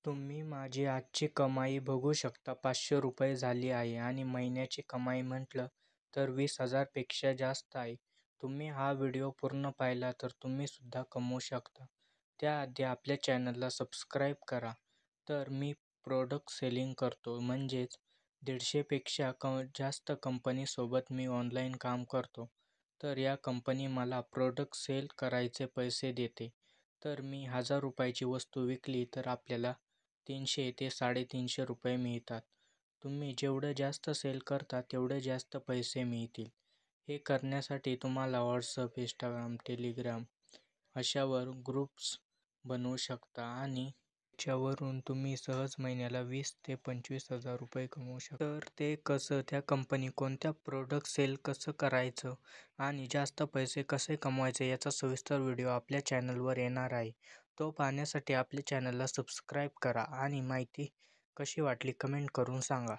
तुम्ही माझी आजची कमाई बघू शकता. 500 रुपये झाली आहे आणि महिन्याची कमाई म्हटलं तर 20,000 पेक्षा जास्त आहे. तुम्ही हा व्हिडिओ पूर्ण पाहिला तर तुम्ही सुद्धा कमवू शकता. त्याआधी आपल्या चॅनलला सबस्क्राईब करा. तर मी प्रोडक्ट सेलिंग करतो, म्हणजेच 150 पेक्षा जास्त कंपनीसोबत मी ऑनलाईन काम करतो. तर या कंपनी मला प्रोडक्ट सेल करायचे पैसे देते. तर मी 1000 रुपयाची वस्तू विकली तर आपल्याला 300 ते 350 रुपये मिळतात. तुम्ही जेवढं जास्त सेल करता तेवढे जास्त पैसे मिळतील. हे करण्यासाठी तुम्हाला व्हॉट्सअप, इंस्टाग्राम, टेलिग्राम अशावर ग्रुप्स बनवू शकता आणि त्याच्यावरून तुम्ही सहज महिन्याला 20 ते 25,000 रुपये कमवू शकता. तर ते कसं, त्या कंपनी कोणत्या प्रोडक्ट सेल कसं करायचं आणि जास्त पैसे कसे कमवायचे याचा सविस्तर व्हिडिओ आपल्या चॅनलवर येणार आहे. तो पाहण्यासाठी आपल्या चॅनलला सबस्क्राईब करा आणि माहिती कशी वाटली कमेंट करून सांगा.